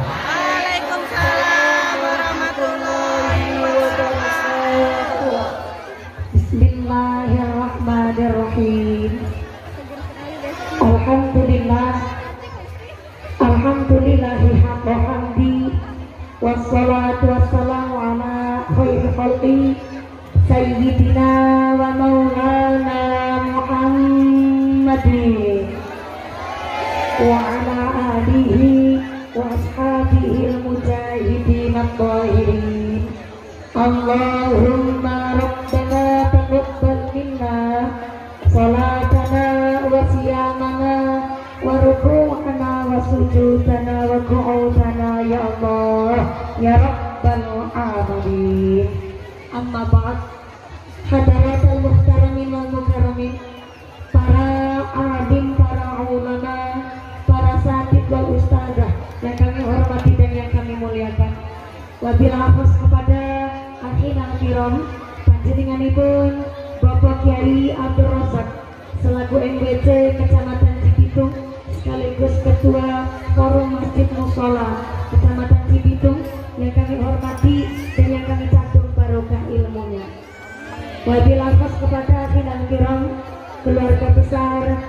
Waalaikumsalam warahmatullahi wabarakatuh. Bismillahirrahmanirrahim. Alhamdulillah. Alhamdulillahi haqqa hamdi. Wassalatu wassalamu ala khairi khalqi sayyidina wa maulana Muhammadin wa ala alihi wa ashabihi al-mujahidin at-tahirin. Allahumma rabbana taqabbal minna salatana wa siyamana wa ruku'ana wa sujudana wa qu'udana ya Allah ya rabbal alamin. Amma ba'd. Hadaratul muhtaramin wal mukarramin, para alim, para ulama, para satid wal ustazah yang kami hormati dan yang kami muliakan. Wabil hafaz kepada akhirul kiram panjenenganipun Bapak Kiai Abdul Razak selaku MWC Kecamatan Cibitung sekaligus Ketua Forum Masjid Mushola Kecamatan Cibitung yang kami hormati dan yang kami kagum barokah ilmunya. Wabil hafaz kepada akhirul kiram keluarga besar,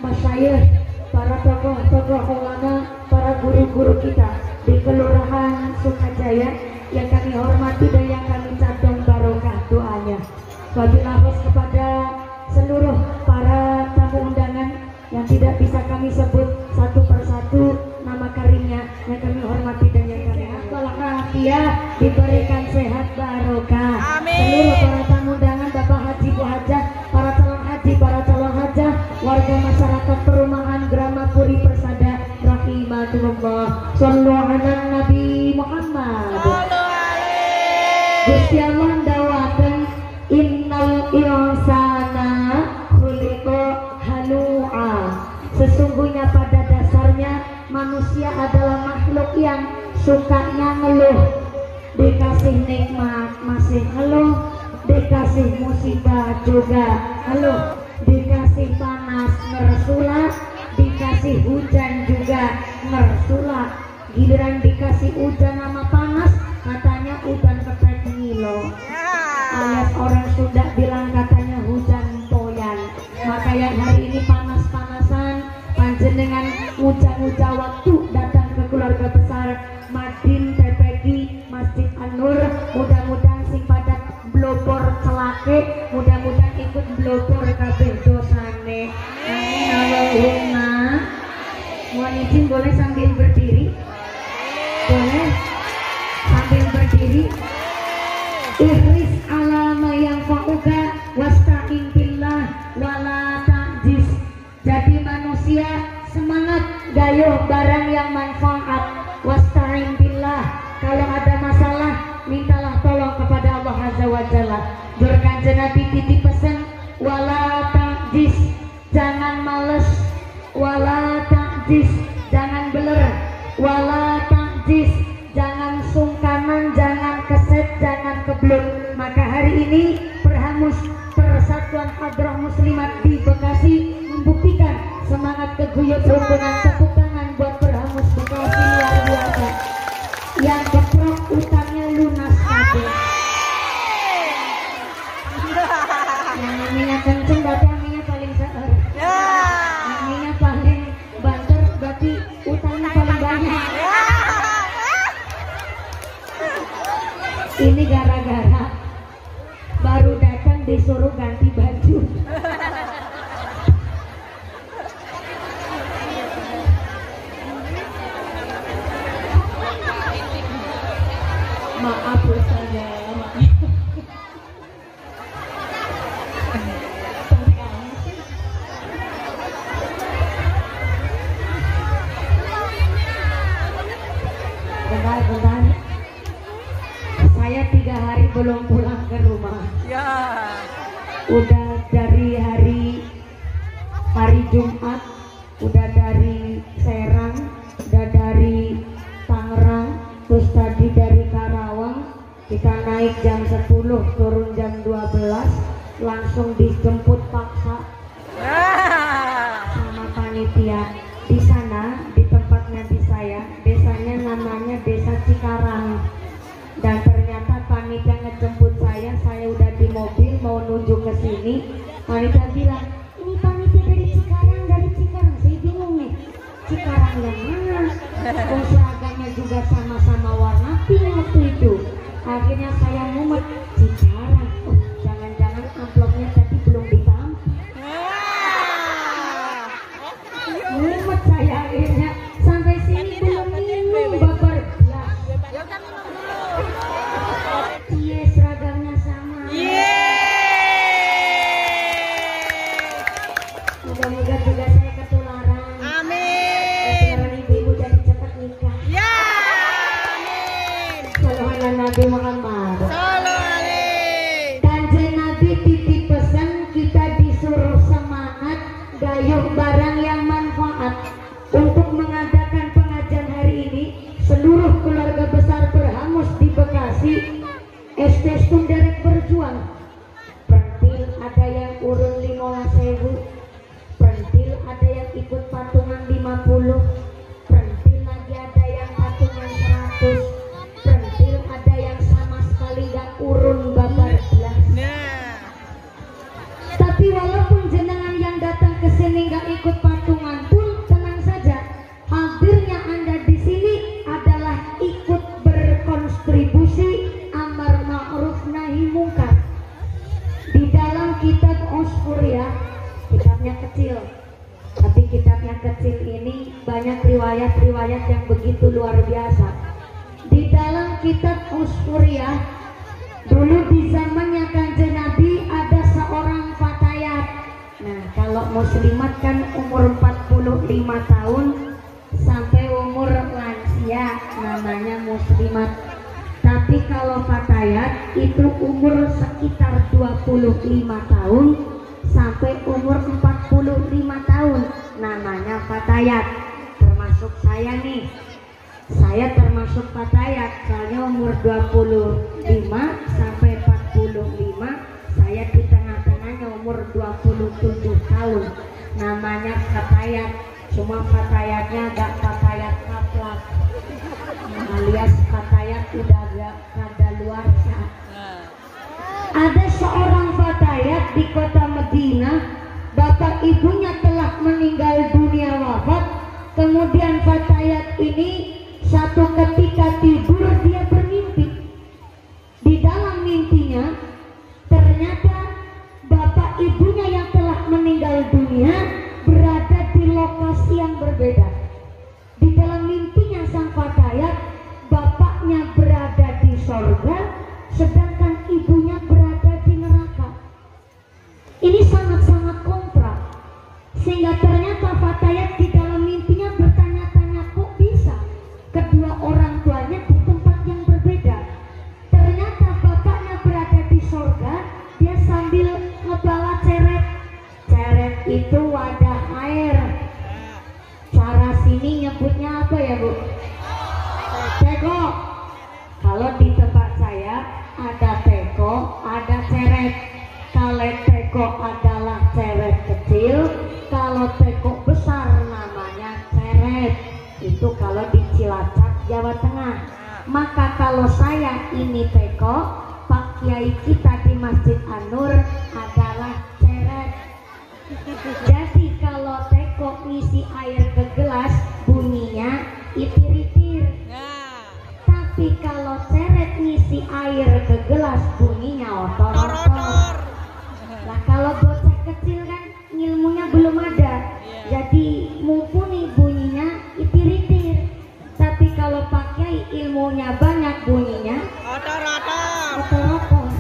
masyayikh, para tokoh-tokoh ulama, para guru-guru kita di Kelurahan Sukajaya yang kami hormati dan yang kami cadang barokah doanya. Wabil hafaz kepada seluruh para tamu undangan yang tidak bisa kami sebut satu persatu nama karimnya yang kami hormati dan yang kami walafiat, diberikan sehat barokah. Seluruh para tamu undangan, Bapak Haji, Bu Hajah, para calon haji, para calon hajah, warga masyarakat perumahan Grama Puri Persada rahimatullah. Shallu ala Nabi Muhammad. Gusti Allah ndawaken innal insana khuliqa halu'a. Sesungguhnya pada dasarnya manusia adalah makhluk yang sukanya ngeluh. Dikasih nikmat masih ngeluh, dikasih musibah juga ngeluh, dikasih panas ngersula, dikasih hujan juga ngersula. Giliran dikasih hujan sama panas katanya hujan kepet ngilo, alias orang Sunda bilang katanya hujan toyan. Makanya hari ini panas-panasan panjenengan uja-uja waktu datang ke keluarga besar Madin TPQ Masjid An-Nur, mudah-mudahan sing pada blopor celake, mudah-mudahan ikut blopor kabeh dosane. Amin Allahumma. Mohon izin boleh sambil berdiri? Boleh sambil berdiri. Ihris alama yang fa'uka wasta'in billah wala ta'jiz. Jadi manusia semangat gayuh barang yang manfaat. Wasta'in billah, kalau ada masalah mintalah tolong kepada Allah Azza wa Jalla. Durkanjeng Nabi titip pesan wala ta'jiz, jangan males, wala ta'jiz, jangan beler, wala ta'jiz, jangan sungkanan, jangan keset, jangan keblok. Maka hari ini Perhamus Persatuan Hadrah Muslimat di Bekasi membuktikan semangat keguyup rukunan. Tepuk tangan buat Perhamus Bekasi luar biasa. Yang keprok utangnya lunas kabeh. Yang namanya kenceng berarti aminnya paling seer. Aminnya paling banter berarti utangnya paling banyak. Ini gara-gara baru datang disuruh ganti baju. Maaf saja, maaf. belum pulang ke rumah. Ya. Udah dari hari Jumat, udah dari Serang, udah dari Tangerang, terus tadi dari Karawang. Kita naik jam 10, turun jam 12, langsung dijemput paksa sama panitia. Di sana, di tempat nanti saya, desanya namanya Desa Cikarang. Dan ternyata panitia ngejemput saya udah di mobil mau menuju ke sini. Panitia bilang, ini panitia dari Cikarang. Saya bingung nih, Cikarang yang mana? Oh, seragamnya juga sama-sama warna pink waktu itu. Akhirnya saya mumet, Cikarang. Oh, jangan-jangan amplopnya tadi belum ditampung. Mumet saya akhirnya, sampai sini belum minum babar gelas. Iya, seragamnya sama. Moga-moga juga saya ketularan. Ketularan ibu-ibu jadi cepat nikah. Salawat Nabi Muhammad. Kanjeng Nabi titip pesan, kita disuruh semangat gayuh barang yang manfaat. Untuk mengadakan pengajian hari ini, seluruh keluarga besar Berhamus di Bekasi, ST Stunderek berjuang. Pentil ada yang urun 15.000, pentil ada yang ikut patungan 50, pentil lagi ada yang patungan 100, pentil ada yang sama sekali gak urun babar belas. Tapi walaupun jenengan yang datang ke sini gak ikut patungan pun tenang saja, hadirnya Anda di sini adalah ikut berkontribusi amar ma'ruf nahi mungkar. Di dalam kitab Osfuria, kitabnya kecil, tapi kitabnya kecil ini banyak riwayat-riwayat yang begitu luar biasa. Di dalam kitab Osfuria, dulu di zamannya Kanjeng Nabi ada seorang fatayat. Nah, kalau muslimat kan umur 45 tahun sampai umur lansia namanya muslimat. Tapi kalau fatayat itu umur sekitar 25 tahun sampai umur 45 tahun namanya fatayat. Termasuk saya nih, saya termasuk fatayat. Saya umur 25 sampai 45, saya di tengah-tengahnya umur 27 tahun namanya fatayat. Cuma fatayatnya gak fatayat kaplak, alias fatayat udah gak kadaluarsa. Ada seorang fatayat di kota Madinah, bapak ibunya telah meninggal dunia wafat. Kemudian fatayat ini satu ketika tidur dia bermimpi. Di dalam mimpinya ternyata bapak ibunya yang telah meninggal dunia berada di lokasi yang berbeda. Di dalam mimpinya sang fatayat, bapaknya berada di sorga, sedangkan ibunya berada di neraka. Ini sangat-sangat kontra, sehingga ternyata fatayat di dalam mimpinya bertanya-tanya, kok bisa kedua orang tuanya di tempat yang berbeda. Ternyata bapaknya berada di sorga, dia sambil ngebawa ceret. Ceret itu wadah air. Cara sini nyebutnya apa ya, Bu? Teko. Kalau di tempat saya ada teko, ada ceret. Kalau teko adalah ceret kecil, kalau teko besar namanya ceret. Itu kalau di Cilacap, Jawa Tengah. Maka kalau saya ini teko, Pak Kiai kita di Masjid An-Nur adalah ceret. Jadi kalau teko ngisi air ke gelas, bunyinya itir-itir. Tapi kalau ceret ngisi air ke gelas, bunyinya otor-otor. Lah kalau bocah kecil kan ilmunya belum ada, jadi mumpuni bunyinya itir-itir. Tapi kalau pakai ilmunya banyak, bunyinya otor-otor.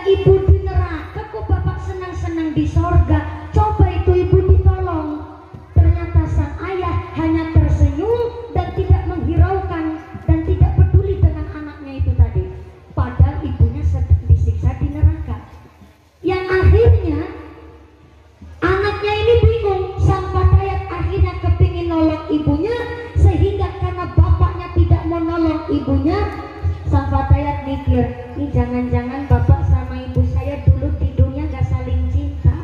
ibu di neraka kok bapak senang-senang di sorga. Coba itu ibu ditolong. Ternyata sang ayah hanya tersenyum dan tidak menghiraukan dan tidak peduli dengan anaknya itu tadi. Padahal ibunya sedang disiksa di neraka. Yang akhirnya anaknya ini bingung. Sang Fatayat akhirnya kepingin nolong ibunya, sehingga karena bapaknya tidak mau nolong ibunya, sang Fatayat mikir, ini jangan-jangan bapak sama ibu saya dulu di dunia gak saling cinta.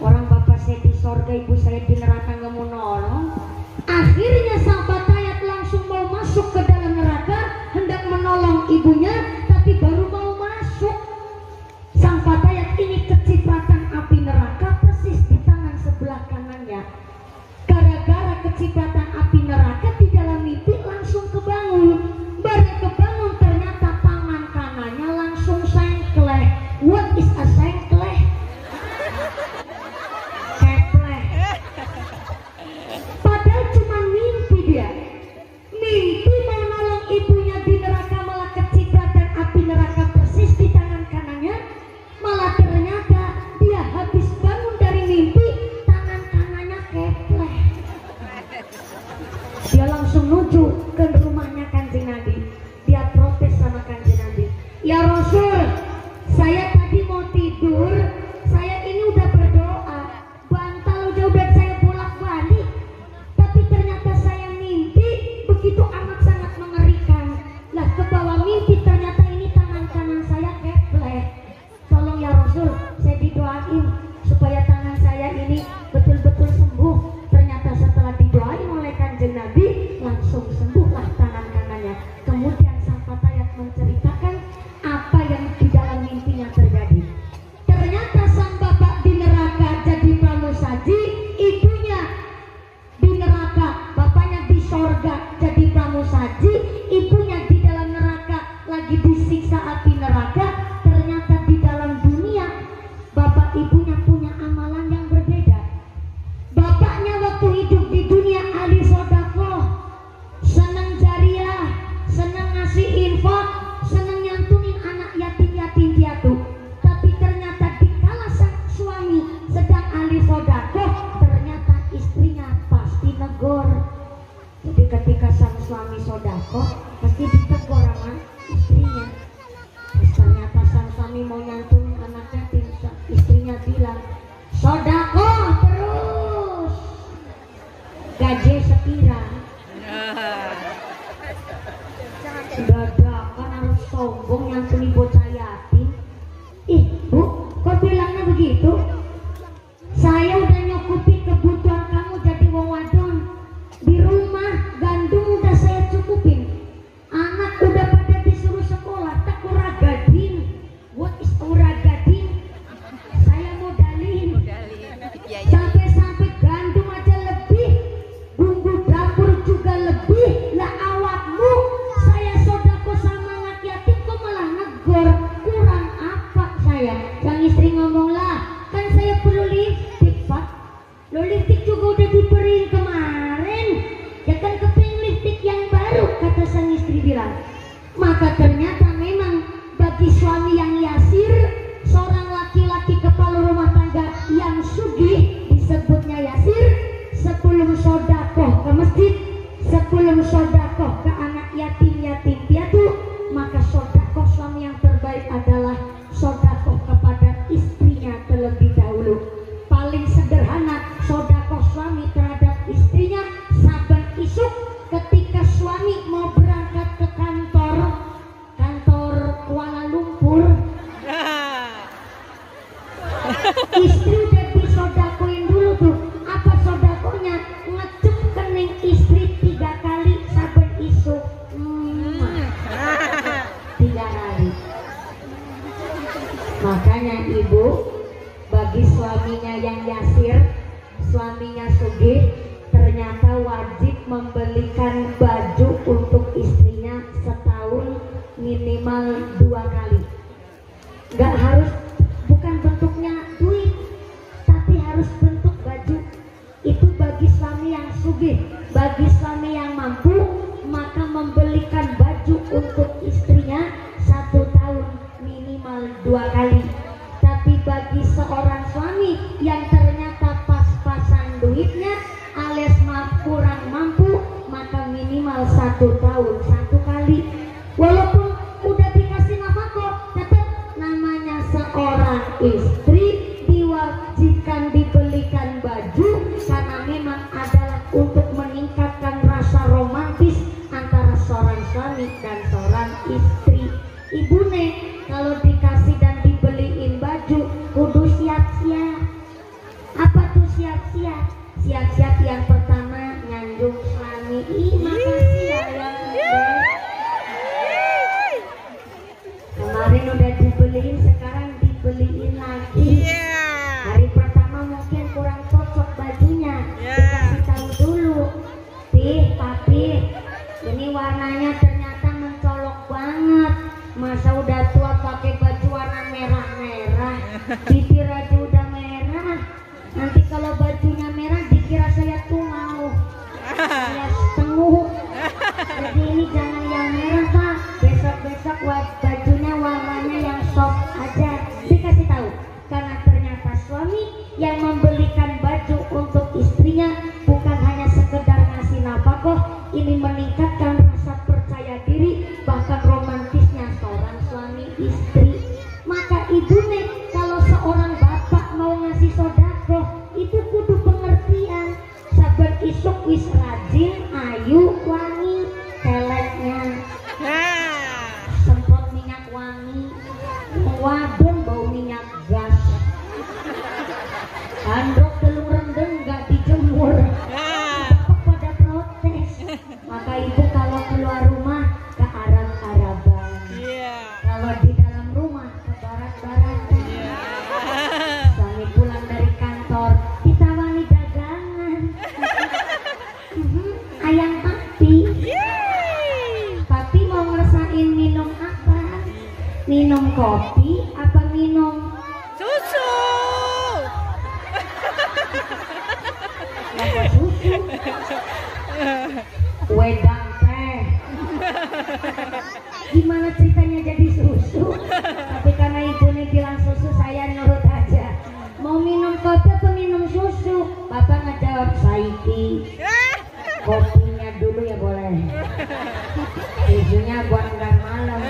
Orang bapak saya di sorga, ibu saya di neraka gak mau nolong. Akhirnya sang Fatayat langsung mau masuk ke dalam neraka, hendak menolong ibunya, tapi baru mau masuk, sang Fatayat ini kecipratan api neraka persis di tangan sebelah kanannya. Gara-gara kecipratan api neraka di dalam mimpi langsung kebangun. Baru kebangun ternyata tangan kanannya langsung sengkleh. What is a sengkleh? Kepleh. Padahal cuma mimpi dia. Mimpi mau nolong ibunya di neraka, malah kecipratan api neraka persis di tangan kanannya. Malah ternyata dia habis bangun dari mimpi, tangan kanannya kepleh. Dia langsung menuju ke rumahnya Kanjeng Nabi. Dia protes sama Kanjeng Nabi, ya Rasul, saya tadi mau tidur, saya ini udah berdoa, bantal udah saya bolak-balik, tapi ternyata saya mimpi begitu amat sangat mengerikan. Lah ke bawah mimpi ternyata ini tangan kanan saya kepleh. Tolong ya Rasul, saya didoain supaya tangan saya ini betul-betul sembuh. Ternyata setelah didoain oleh Kanjeng Nabi, langsung sembuhlah tangan kanannya. Kemudian sang Fatayat menceritakan apa yang di dalam mimpinya terjadi. Ternyata sang bapak di neraka jadi pramusaji, ibunya di neraka, bapaknya di sorga jadi pramusaji, ibunya di dalam neraka lagi disiksa api neraka. Ternyata di dalam dunia bapak ibunya punya amalan yang berbeda. Bapaknya waktu hidup di dunia ahli sodakoh, senang jariah, senang ngasih infak, senang nyantunin anak yatim-yatim piatu. Tapi ternyata dikala sang suami sedang ahli sodakoh, ternyata istrinya pasti negor. Jadi ketika sang suami sodakoh, pasti ditegur sama istrinya. Terus ternyata sang suami mau nyantunin anak yatim, istrinya bilang, sodakoh terus, gaji sekira. Dadakan harus sombong nyantuni bocah yatim. Ih bu, kok bilangnya begitu? Saya udah nyukupi kebutuhan kamu jadi wong wadon. Di rumah gandum udah saya cukupin, anak udah pada disuruh sekolah, tak uragadin. What is uragadin? Saya modalin. Sampai-sampai gandum aja lebih, bumbu dapur juga lebih. Lah awakmu, saya sodako sama anak yatim kok malah negor. Kurang apa saya? Yang istri ngomong, lah kan saya perlu lipstick pak. Lo lipstick juga udah diberi kemarin, ya kan keping lipstick yang baru, kata sang istri bilang. Maka ternyata memang bagi suami yang yasir, seorang laki-laki kepala rumah tangga yang sugih, disebutnya yasir, sebelum sodakoh ke masjid, sebelum sodakoh ke anak yatim-yatim piatu, maka sodakoh suami yang terbaik adalah sodakoh kepada istrinya terlebih dahulu. Paling sederhana sodakoh suami terhadap istrinya, saban isuk ketika suami mau berangkat ke kantor Kuala Lumpur, istri udah disodakoin dulu tuh. Apa sodakonya? Ngecup kening istri 3 kali saben isuk. 3 kali. Makanya ibu, bagi suaminya yang yasir, suaminya sugih, ternyata wajib membelikan baju untuk istrinya setahun minimal 2 kali. Gak harus, bukan bentuknya duit, tapi harus bentuk baju. Itu bagi suami yang sugih. Bagi suami yang mampu, maka membelikan baju untuk istrinya 1 tahun minimal 2 2 kali. Tapi bagi seorang suami yang ternyata pas-pasan duitnya alias kurang mampu, maka minimal 1 tahun 1 kali. Walaupun udah dikasih nafkah, tetap namanya seorang istri diwajibkan dibelikan baju karena memang adalah untuk meningkatkan rasa romantis antara seorang suami dan seorang istri. Ibune kalau dikasih dan dibeliin baju kudu siap-siap. Apa tuh siap-siap? Siap-siap yang pertama nyanjung suami. Ih, makasih ya yang kemarin udah dibeliin, sekarang dibeliin lagi. Hari pertama mungkin kurang cocok bajunya, dikasih tahu dulu, papi, ini warnanya ternyata mencolok banget. Masa udah tua pakai baju warna merah-merah, bibir aja udah merah. Nanti kalau bajunya merah dikira saya tungau, saya tengguh. Jadi ini jangan yang merah pak, besok-besok bajunya warnanya yang soft aja. Dikasih tahu, karena ternyata suami yang membelikan baju untuk istrinya bukan hanya sekedar ngasih nafkah, ini meningkatkan rasa percaya diri bahkan romantisnya seorang suami istri. Maka ibunya kalau seorang bapak mau ngasih sodakoh itu kudu pengertian. Sabar isuk wis rajin, ayu, wangi, keleknya semprot minyak wangi, wadon bau minyak gas, androk telung rendeng gak dijemur, bapak pada protes. Maka ibu kalau keluar rumah ke Arab-Araban, kalau di dalam rumah ke barat-baratan. Suami pulang dari kantor ditawani dagangan. Ayang papi, papi mau ngerasain minum apa? Minum kopi apa minum susu? Apa susu? Wedang teh. Gimana ceritanya jadi susu? Tapi karena ibunya bilang susu, saya nurut aja. Mau minum kopi apa minum susu? Bapak ngejawab saiki. Kopinya dulu ya boleh. Susunya buat ntar malam.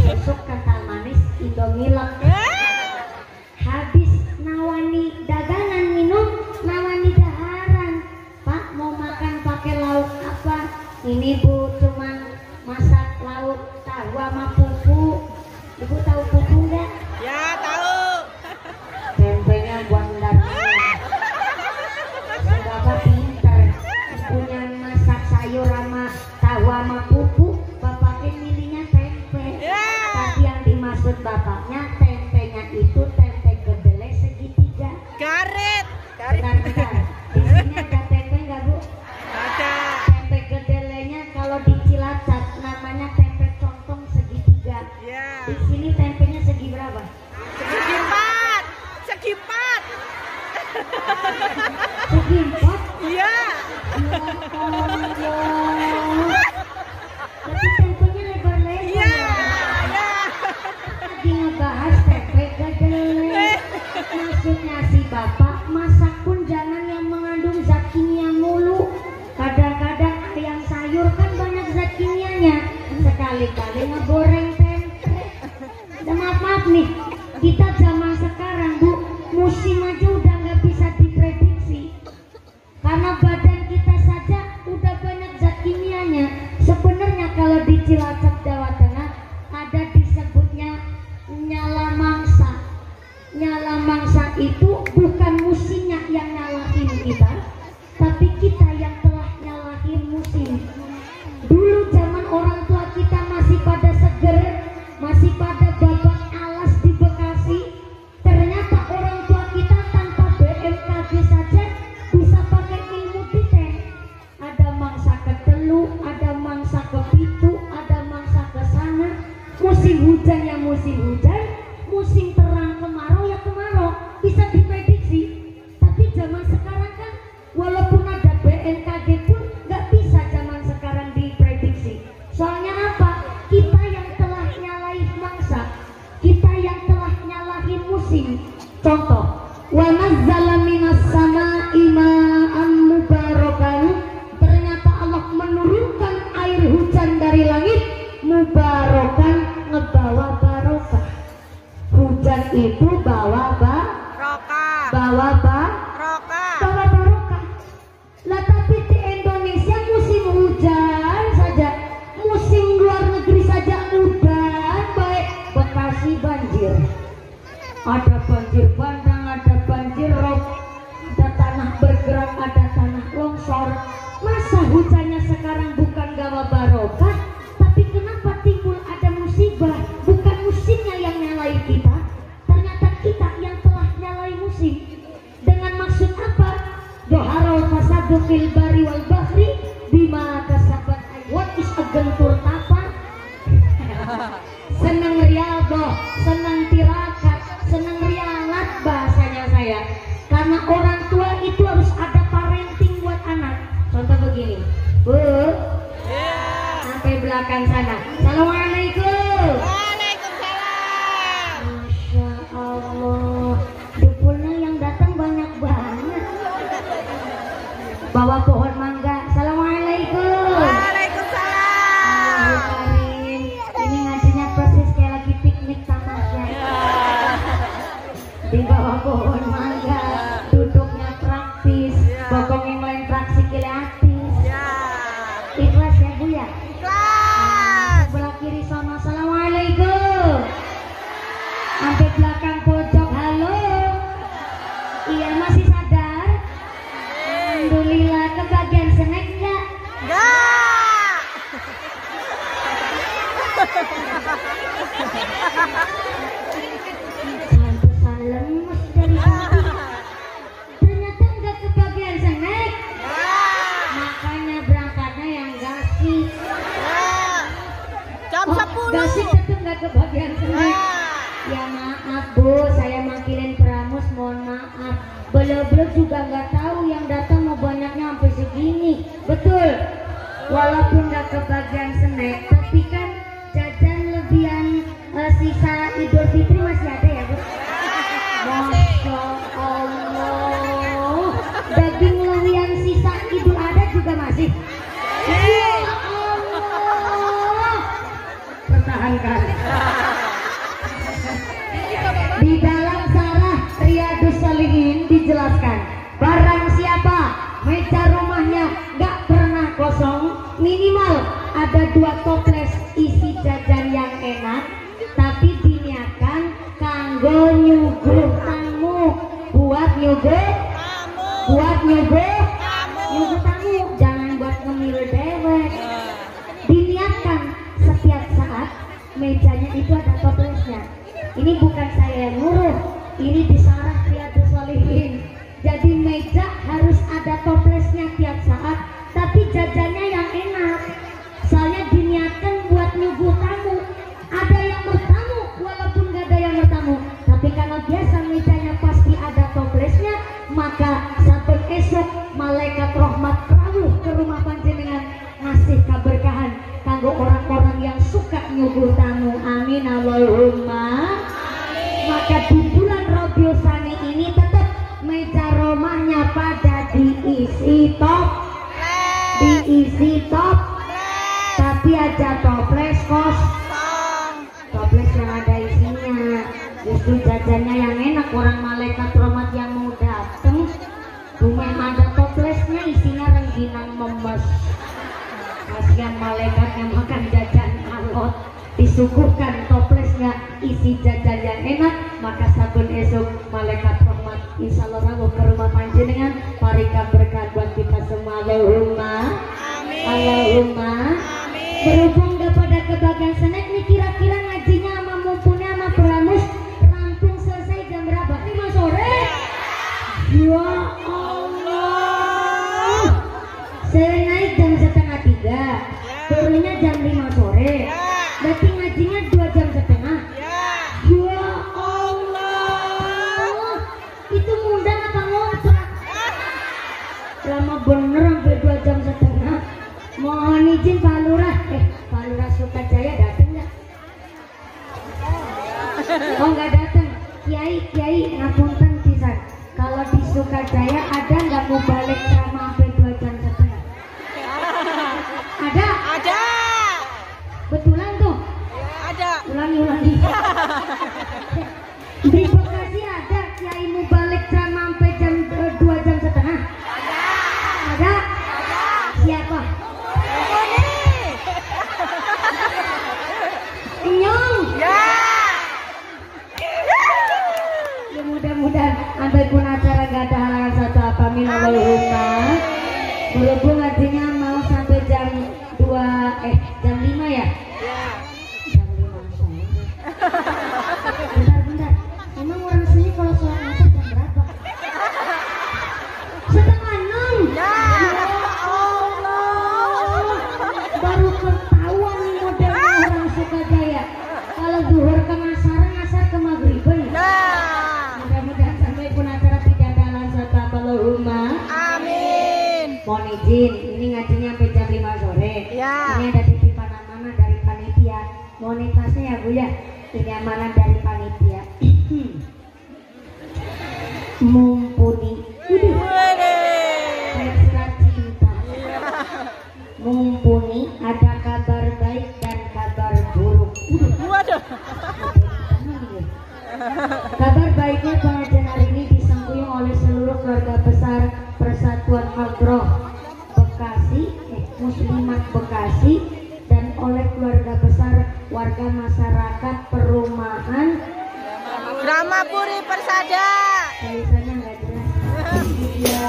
Susu kental manis Indomilk. Habis nawani dagangan minum, nawani daharan. Pak mau makan pakai lauk apa? Ini bu cuman masak lauk tahu sama pupu. Ibu tahu pupu enggak? Ya tahu. Tempenya buat ntar malam. Bapak pinter, punya masak sayur sama tahu sama pupu, bapaknya milihnya tempe. Tapi yang dimaksud bapaknya tempenya itu tempe kedelai segitiga. Garet. Bentar. Di sini ada tempe nggak bu? Ada. Tempe kedelainya kalau di Cilacap namanya tempe contong segitiga. Di sini tempenya segi berapa? Segi empat. Segi empat. Segi 4? Iya. Ya Allah. Tapi tempenya lebar-lebar. Iya. Lagi ngebahas tempe kedelai. Maksudnya si bapak masak pun jangan yang mengandung zat kimia mulu. Kadang-kadang ayam sayur kan banyak zat kimianya. Sekali-kali ngegoreng tempe. Dan maaf nih, kita zaman sekarang bu, musim aja udah nggak bisa diprediksi. Karena badan kita saja udah banyak zat kimianya. Sebenarnya kalau di Cilacap Jawa Tengah ada disebutnya nyala mangsa. Nyala mangsa itu bukan musimnya yang nyalahin kita, tapi kita yang telah nyalahin musim. Dulu zaman orang tua kita masih pada seger, masih pada babak alas di Contoh, wa nazzala minas sama'i ma'an mubarakan, ternyata Allah menurunkan air hujan dari langit mubarakan, ngebawa barokah. Hujan itu bawa Roka. bawa Roka. barokah. Lah tapi di Indonesia musim hujan saja, musim luar negeri saja udah baik. Bekasi banjir, ada banjir bandang, ada banjir rob, ada tanah bergerak, ada tanah longsor. Masa hujannya sekarang bukan gawa barokah, tapi kenapa timbul ada musibah? Bukan musimnya yang nyalai kita, ternyata kita yang telah nyalai musim. Dengan maksud apa? Doharul fasadu fil bari wal bahri bima kasabat. What is a gentur tapa? Seneng rialdo, seneng tirakat, seneng rialat bahasanya saya. Karena orang tua itu harus ada parenting buat anak. Contoh begini, Bu, sampai belakang sana. Assalamualaikum. Waalaikumsalam. Masya Allah, dupulnya yang datang banyak banget. Bawa pohon mangga. Assalamualaikum. Waalaikumsalam. Karim, ini ngajinya persis kayak lagi piknik tamasya. Di bawah pohon mangga, duduknya praktis, bokong yang lain praksi kilatis. Ya. Ikhlas ya Bu ya. Kelas. Sebelah kiri sama. Assalamualaikum. Sampai belakang pojok. Halo. Iya masih sadar? Alhamdulillah. Kebagian snack enggak? Enggak. Pantesan lemes dari tadi. Ternyata enggak kebagian snack. Makanya berangkatnya yang gasik. Jam Oh, 10. gasik tetap enggak kebagian snack. Ya maaf Bu, saya makilin Pramus, mohon maaf. Belum juga nggak tahu yang datang mau banyaknya sampai segini. Betul. Walaupun nggak kebagian snack, tapi kan jajan lebihan sisa Idul Fitri masih ada ya Bu? Masya Allah. Daging lebihan sisa Idul ada juga masih. Ya Allah. Pertahankan. Di dalam Sarah Riyadus Shalihin dijelaskan, barang siapa meja rumahnya nggak pernah kosong, minimal ada 2 toples isi jajan yang enak, tapi diniatkan kanggo nyuguh tamu, buat nyuguh tamu, jangan buat ngemil dewek. Diniatkan setiap saat mejanya itu ada toplesnya. Ini bukan saya yang nyuruh, ini di Sarah Riyadus Shalihin. Jadi meja harus ada toplesnya tiap saat, tapi jajannya yang enak. Soalnya diniatkan buat nyuguh tamu. Ada yang bertamu, walaupun gak ada yang bertamu, tapi karena biasa mejanya pasti ada toplesnya, maka saben esok malaikat rahmat rawuh ke rumah panjenengan ngasih keberkahan kanggo orang-orang yang suka nyuguh tamu. Amin Allahumma. Maka di bulan Rabiul Tsani ini tetap meja rumahnya pada diisi top, tapi aja toples toples yang ada isinya. Justru jajannya yang enak, orang malaikat rahmat yang mau dateng cuma ada toplesnya isinya rengginang memes. Kasihan malaikatnya makan jajan alot, disuguhkan toplesnya isi jajan yang enak, maka sabun esok malaikat rahmat insyaallah rawuh ke rumah panjenengan, parika berkah buat kita semua. Allahumma Allahumma. Berhubung gak pada kebagian snack nih, kira-kira ngajinya sama mumpunya sama Pramus rampung selesai jam berapa? 5 sore. Ya Allah, saya naik jam 2:30, turunnya jam 5 sore, berarti ngajinya 2,5 jam. Ya Allah, itu mudah apa ngontrak? Lama bener sampai 2,5 jam. Mohon izin Pak Lurah, Pak Lurah Sukajaya datang nggak? Oh nggak datang. Kiai ngapun Sukajaya ada nggak mau balik sama sampai 2 jam setengah? Ada? Ada. Betulan tuh? Ada. Ulangi. Di Bekasi ada kiai mau balik sama sampai jam 2 jam setengah? Ada? Siapa? Inyong. Ya. Ya mudah-mudahan sampai pun acara gak ada halangan satu apa minallahumma. Berhubung artinya mau sampai jam 5 ya? Jam 5 bentar. Emang orang sini kalau sholat asar jam berapa? Setengah 6. Ya. Allah. Baru ketahuan nih modelnya orang Sukajaya. Kalau duhur ke ngasar ke maghriban. Nah. Mudah-mudahan sampai pun acara tidak ada halangan satu apa Allahumma. Amin. Mohon izin, ini ngajinya sampai jam 5 sore. Ya. Ini ada titipan amanah dari panitia. Monetasnya ya Bu ya. Ini amanah dari panitia. Mumpuni. Mesra cinta. Mumpuni ada kabar baik dan kabar buruk. Waduh. Kabar baiknya pengajian hari ini disambung oleh seluruh keluarga besar Persatuan Hadroh Bekasi, Muslimat Bekasi, dan oleh keluarga besar warga masyarakat perumahan Gramapuri Persada. tulisannya nggak jelas. Ya.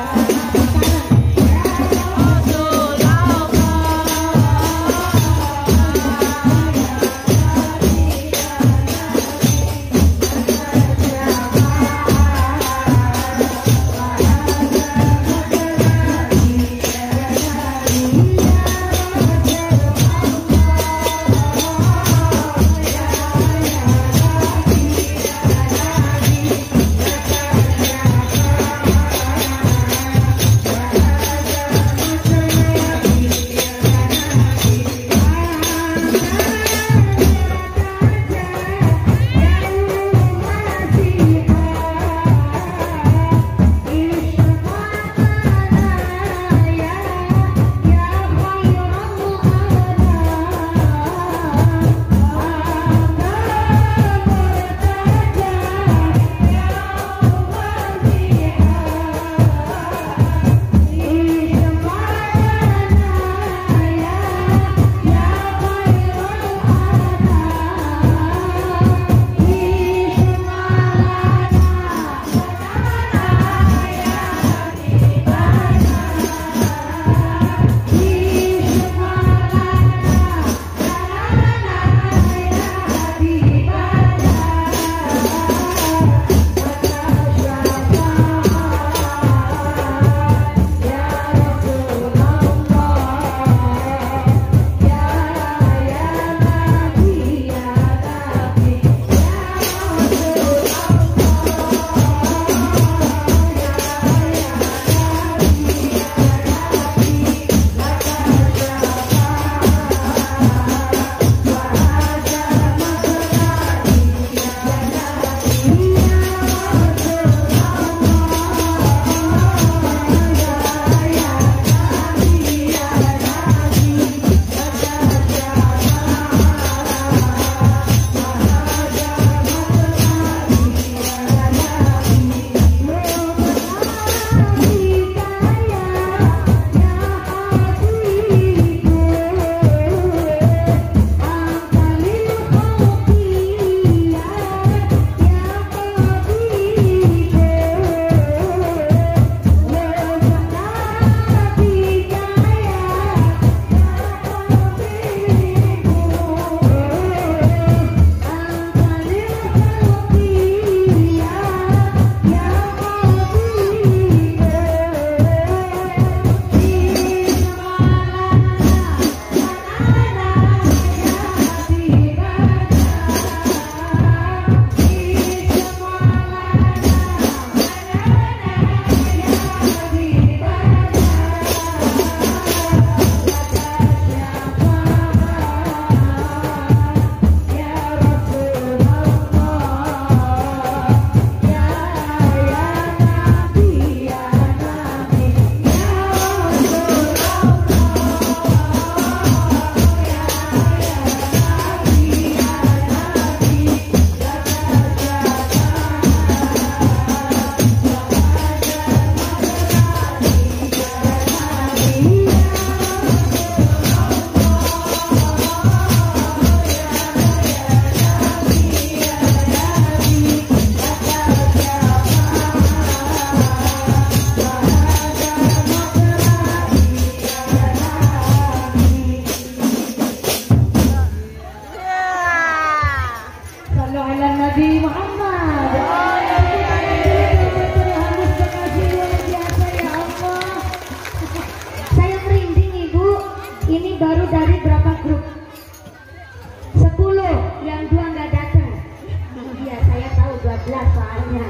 lah soalnya.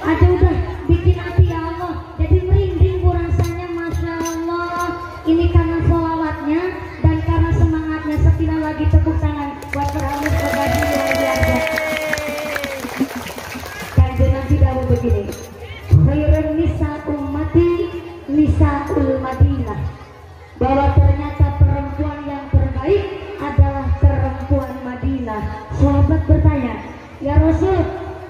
Aduh udah bikin hati ya Allah jadi merinding bu rasanya, Masya Allah. Ini karena sholawatnya dan karena semangatnya. Sekali lagi tepuk tangan buat Ramus berbagi luar biasa. Kanjeng Nabi dawuh begini, khairun nisa ummati nisaul Madinah, bahwa ternyata perempuan yang terbaik adalah perempuan Madinah. Sahabat bertanya, ya Rasul,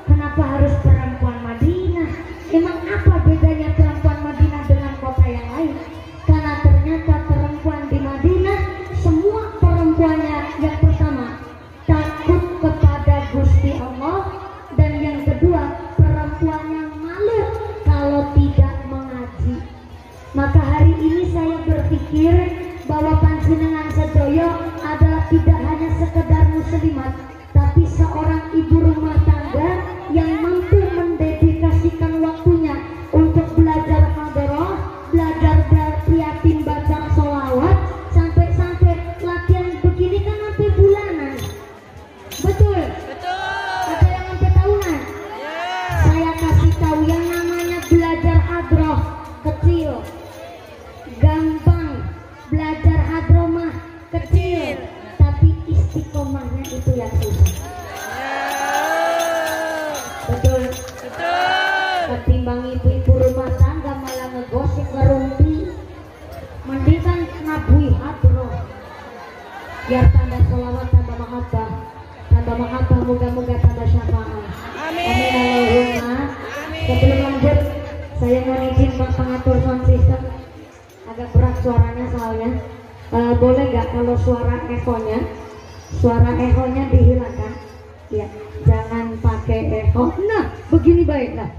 kenapa harus perempuan Madinah? Emang apa bedanya perempuan Madinah dengan kota yang lain? Karena ternyata perempuan di Madinah, semua perempuannya yang pertama takut kepada Gusti Allah, dan yang kedua perempuannya malu kalau tidak mengaji. Maka hari ini saya berpikir bahwa panjenengan sedoyo adalah tidak hanya sekedar muslimat, tapi seorang ibu rumah tangga yang mampu mendedikasikan waktunya untuk belajar hadroh, belajar yatim baca sholawat, sampai latihan begini kan sampai bulanan. Betul? Betul. Ada yang sampai tahunan? Saya kasih tahu yang namanya belajar hadroh kecil gampang, belajar hadroh mah kecil, tapi istiqomahnya itu yang susah. Betul? Betul. Ketimbang ibu-ibu rumah tangga malah ngegosip ngerumpi, mendingan ngabui hadroh biar tambah sholawat, tambah mahabbah, moga-moga tambah syafaat. Amin. Amin Allahumma. Sebelum lanjut, saya mau izin pengatur sound system, agak berat suaranya soalnya. Boleh nggak kalau suara ehonya dihilangkan? Ya, jangan pakai eho. Nah, begini baiklah.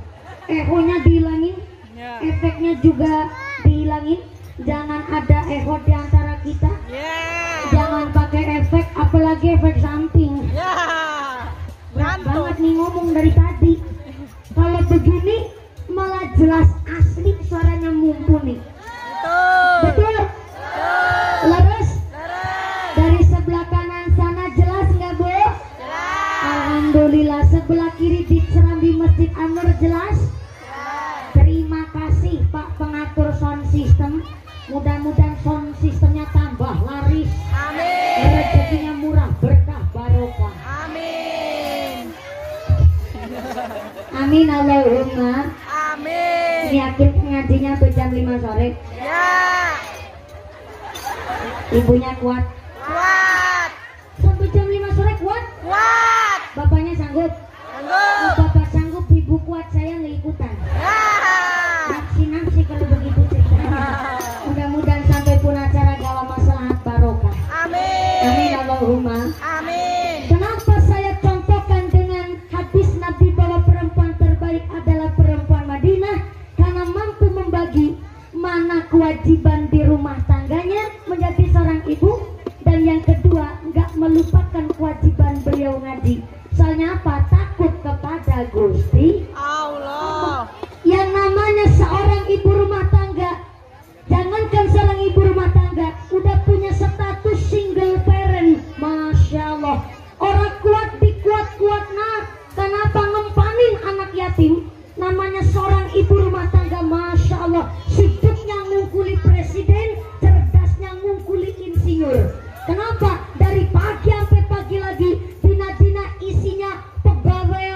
Ehonya dihilangin, Ya. efeknya juga dihilangin. Jangan ada eho di antara kita. Ya. Jangan pakai efek, apalagi efek samping. Ya. Berat Ngantuk. banget nih ngomong dari tadi. Kalau begini malah jelas asli suaranya mumpuni. Betul. Betul? Betul. Leres? Terus. Dari sebelah kanan sana jelas nggak Bu? Jelas. Alhamdulillah. Sebelah kiri di Serambi Masjid Anwar jelas? Terima kasih Pak pengatur sound system. Mudah-mudahan sound systemnya tambah laris, Amin. rezekinya murah, berkah, barokah. Amin. Amin Allahumma. Amin. Ini akhir ngajinya sampai jam 5 sore. Ya. Ibunya kuat. Kuat. Sampai jam 5 sore kuat. Kuat. Bapaknya sanggup. Sanggup. Bapak sanggup, ibu kuat, saya nggak ikutan. Ya. Nafsi kalau begitu ceritanya. Mudah-mudahan sampai pun acara gawa maslahat barokah. Amin. Amin Allahumma. Amin. Kenapa saya contohkan dengan hadis Nabi bahwa perempuan terbaik adalah perempuan Madinah? Karena mampu membagi mana kewajiban di rumah tangganya menjadi seorang ibu, dan yang kedua nggak melupakan kewajiban beliau ngaji. Soalnya apa? Takut kepada Gusti Allah. yang namanya seorang ibu rumah tangga. Jangankan seorang ibu rumah tangga, udah punya status single parent, Masya Allah. Orang kuat dikuat-kuat, nah kenapa ngempanin anak yatim? Namanya seorang ibu rumah tangga, Masya Allah. Sibuknya ngungkuli presiden, cerdasnya ngungkuli insinyur. Kenapa? Dari pagi sampai pagi lagi, dina-dina isinya pegawaian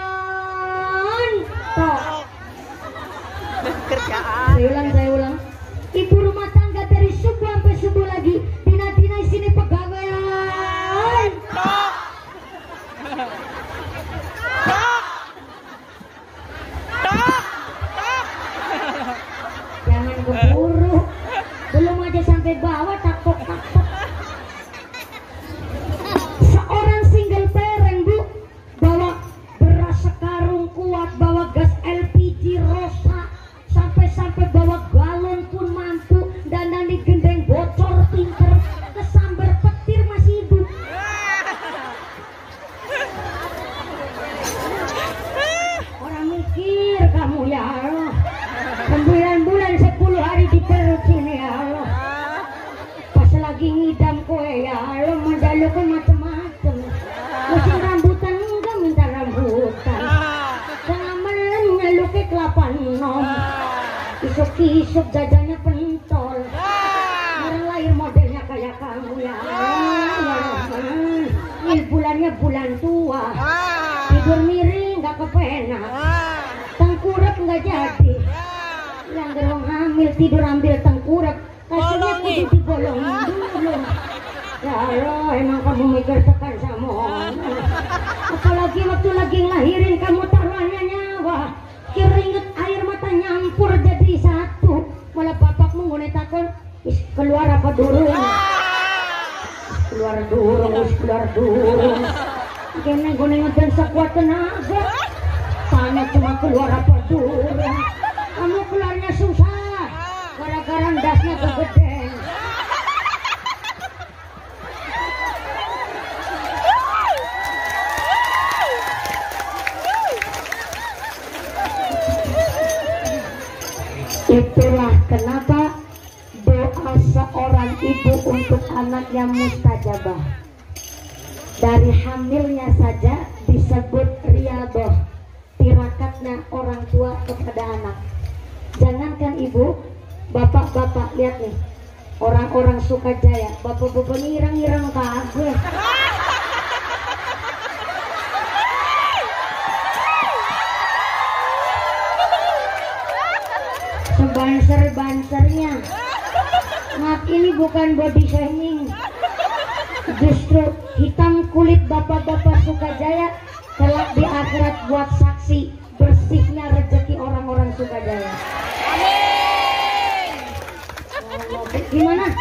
kisuk jajannya pentol. Orang lahir modelnya kayak kamu ya. Ini bulannya bulan tua. Tidur miring nggak kepenak. Tengkurap nggak jadi. Yang gerong hamil tidur ambil tengkurap. Kasihnya kudu dibolongin dulu. Ya Allah, emang kamu mikir tekan sama. Apalagi waktu lagi ngelahirin kamu taruhannya nyawa. Keringet air mata nyampur jadi satu. Malah bapakmu ngone takon, keluar apa durung? Keluar durung. Kene gone ngeden sekuat tenaga. Tanya cuma keluar apa durung. Kamu keluarnya susah. Gara-gara ndasnya kegeden. Itulah kenapa doa seorang ibu untuk anaknya mustajabah. Dari hamilnya saja disebut riyadhah, tirakatnya orang tua kepada anak. Jangankan ibu, bapak-bapak, lihat nih, orang-orang Sukajaya, bapak-bapak irang-irang kagak. Banser-bansernya. Maaf, ini bukan body shaming. Justru hitam kulit bapak-bapak Sukajaya kelak di akhirat buat saksi bersihnya rezeki orang-orang Sukajaya. Amin. Gimana?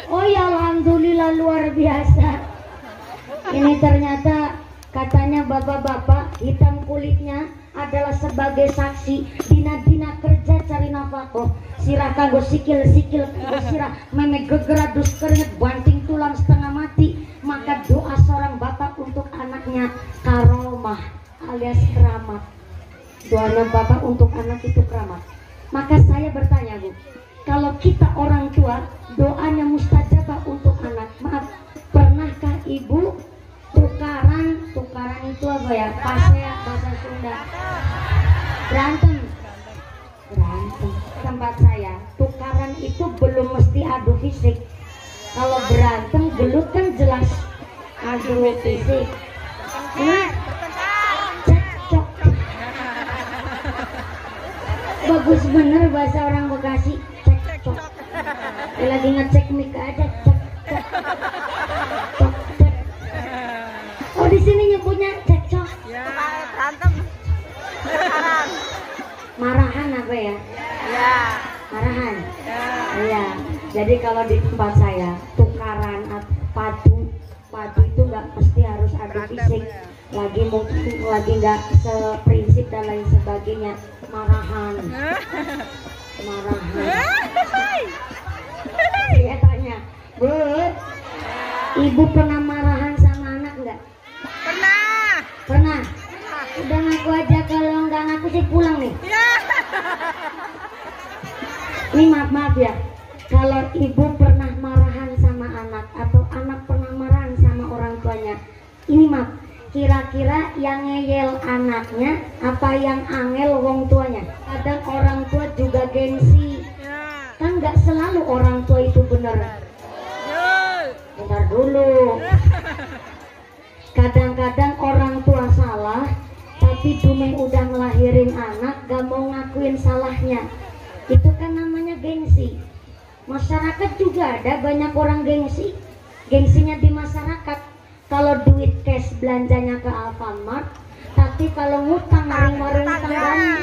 Oh ya, alhamdulillah luar biasa. Ini ternyata katanya bapak-bapak hitam kulitnya adalah sebagai saksi dina-dina kerja cari nafkah. Sirah kanggo sikil-sikil kanggo sirah memek gegeradus keringet banting tulang setengah mati. Maka doa seorang bapak untuk anaknya karomah alias keramat. Doanya bapak untuk anak itu keramat. Maka saya bertanya Bu, kalau kita orang tua doanya mustajabah untuk anak, maaf, pernahkah ibu tukaran itu apa ya, pasnya bahasa Sunda, berantem tempat saya tukaran itu belum mesti adu fisik. Kalau berantem gelut kan jelas adu fisik. Nah, cekcok bagus bener bahasa orang Bekasi, cekcok. Lagi ngecek mic aja, cek. Oh, di sini nyebutnya cekcok. Ya, berantem. Marahan apa ya? Ya. Marahan. Ya. Iya. Jadi kalau di tempat saya tukaran padu itu nggak mesti harus adu fisik. Lagi mungkin lagi nggak seprinsip dan lain sebagainya. Marahan. Saya tanya, Bu, ibu pernah marahan sama anak nggak? Pernah. Udah ngaku aja, kalau nggak ngaku sih pulang nih. Ini maaf ya, kalau ibu pernah marahan sama anak atau anak pernah marahan sama orang tuanya, ini maaf, kira-kira yang ngeyel anaknya apa yang angel wong tuanya? Kadang orang tua juga gengsi, kan nggak selalu orang tua itu benar. Bentar dulu. Kadang-kadang orang tua salah, tapi cuma udah ngelahirin anak gak mau ngakuin salahnya. Itu kan namanya gengsi. Masyarakat juga ada banyak orang gengsi. Gengsinya di masyarakat, kalau duit cash belanjanya ke Alfamart, tapi kalau ngutang warung tangganya.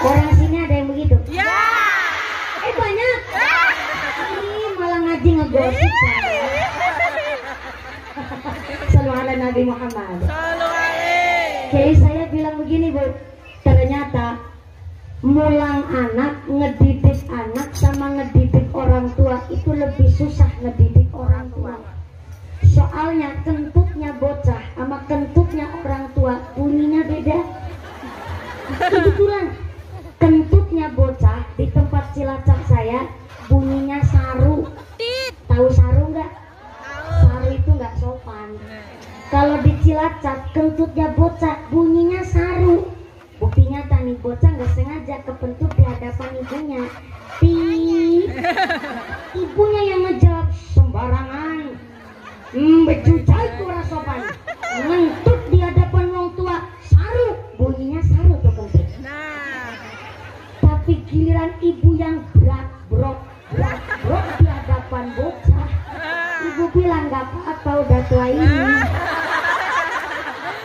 Orang sini ada yang begitu? Banyak. Ini malah ngaji ngegosip. Sallallahu ala Nabi Muhammad. Jadi saya bilang begini Bu, ternyata mulang anak, ngedidik anak sama ngedidik orang tua itu lebih susah ngedidik orang tua. Soalnya kentutnya bocah sama kentutnya orang tua bunyinya beda. Kebetulan kentutnya bocah di tempat Cilacap saya bunyinya saru. Tahu saru nggak? Saru itu nggak sopan. Kalau di Cilacap, kentutnya bocah, bunyinya saru. Bukti nyata nih, bocah nggak sengaja kepentut di hadapan ibunya. Ibunya yang ngejawab sembarangan. Becujai kurang sopan. Ngentut di hadapan wong tua, saru. Bunyinya saru tuh kentut. Tapi giliran ibu yang brak-brok di hadapan bocah, ibu bilang gak apa-apa udah tua ini.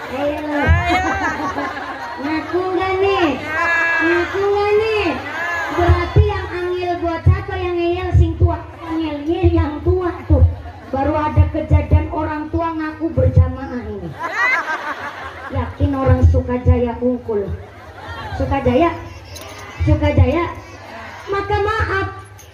Ayo, ngaku gak nih? Ngaku gak nih? Berarti yang angil bocah atau yang ngeyel sing tua? Ngeyel yang tua tuh. Baru ada kejadian orang tua ngaku berjamaah ini. Yakin orang Sukajaya ungkul. Sukajaya? Maka maaf,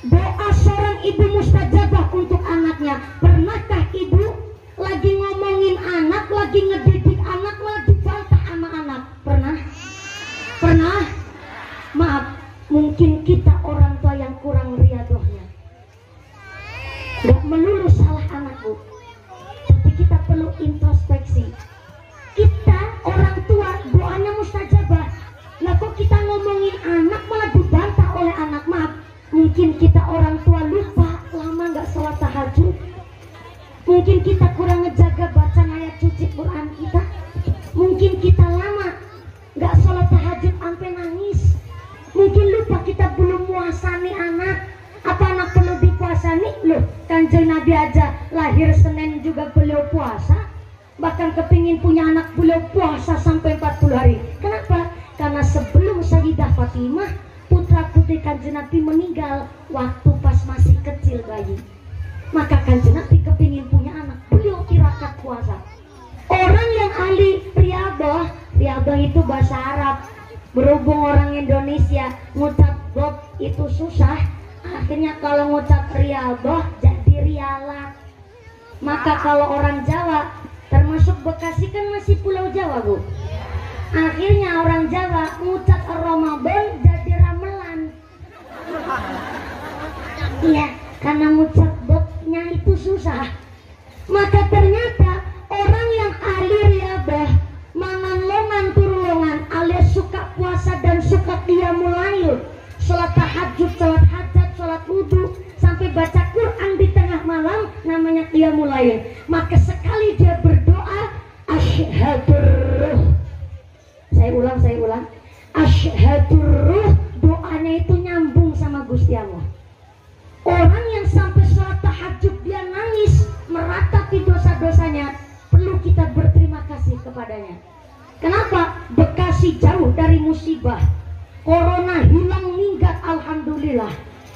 doa seorang ibu mustajabah untuk anaknya. Pernahkah ibu lagi ngomongin anak, lagi ngedidik anak, lagi bantah sama anak? Pernah? Maaf, mungkin kita orang tua yang kurang riadohnya. Gak melulu salah anak, Bu, tapi kita perlu introspeksi. Kita orang tua doanya mustajabah. Nah kok kita ngomongin anak malah dibantah oleh anak? Maaf, mungkin kita orang tua lupa lama gak sholat tahajud. Mungkin kita kurang ngejaga bacaan ayat suci Quran kita. Mungkin kita lama gak sholat tahajud sampai nangis. Mungkin lupa kita belum muasani anak. Apa anak perlu dipuasani? Loh, Kanjeng Nabi aja lahir Senin juga beliau puasa. Bahkan kepingin punya anak beliau puasa sampai 40 hari. Kenapa? Karena sebelum Sayyidah Fatimah, putra putri Kanjeng Nabi meninggal waktu pas masih kecil bayi. Maka Kanjeng Nabi kepingin punya anak, beliau tirakat puasa. Orang yang ahli riyadhah itu bahasa Arab. Berhubung orang Indonesia ngucap gob itu susah, akhirnya kalau ngucap riyadhah jadi rialat. Maka kalau orang Jawa, termasuk Bekasi kan masih Pulau Jawa, Bu. Akhirnya orang Jawa ngucap Ramadan jadi ramelan. Iya, karena ngucap bobnya itu susah. Maka ternyata orang yang ahli riyadhah, mangan longan turu longan, alias suka puasa dan suka qiyamul lail, sholat tahajud, sholat hajat, sholat wudu, sampai baca Quran di tengah malam, namanya qiyamul lail. Maka sekali dia berdoa, asyhadur, saya ulang, asyhadur, doanya itu nyambung sama Gusti Allah. Orang yang sampai sholat tahajud dia nangis meratapi dosa-dosanya, perlu kita berterima kasih kepadanya. Kenapa? Bekasi jauh dari musibah, corona hilang minggat, alhamdulillah.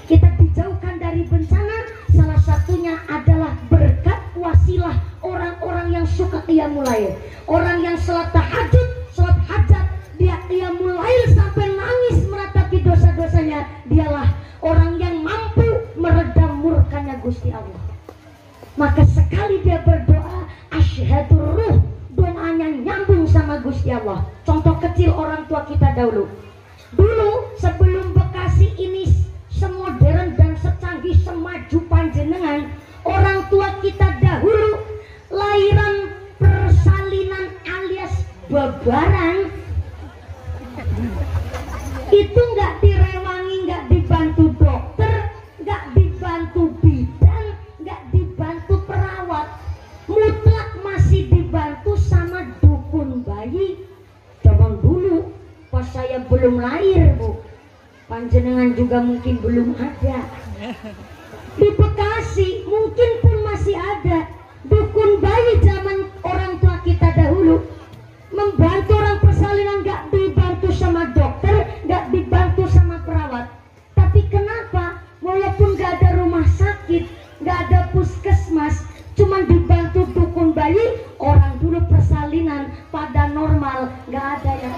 Kita dijauhkan dari bencana, salah satunya adalah berkat wasilah orang-orang yang suka qiyamul lail. Orang yang sholat tahajud, sholat hajat, dia qiyamul lail sampai nangis meratapi dosa-dosanya, dialah orang yang mampu meredam murkanya Gusti Allah. Maka sekali dia berdoa asyhadur, doanya nyambung sama Gusti Allah. Contoh kecil orang tua kita dahulu. Dulu sebelum Bekasi ini semodern dan secanggih semaju panjenengan, orang tua kita dahulu lahiran persalinan alias babaran itu nggak direwangi, nggak dibantu dokter, nggak dibantu bidan, nggak dibantu perawat, mutlak masih dibantu sama dukun bayi. Zaman dulu pas saya belum lahir, Bu, panjenengan juga mungkin belum ada. Di Bekasi mungkin pun masih ada dukun bayi zaman orang tua kita dahulu, membantu orang persalinan, nggak dibantu sama dokter, nggak dibantu sama perawat. Tapi kenapa walaupun nggak ada rumah sakit, nggak ada puskesmas, cuman dibantu dukun bayi, orang dulu persalinan pada normal, nggak ada yang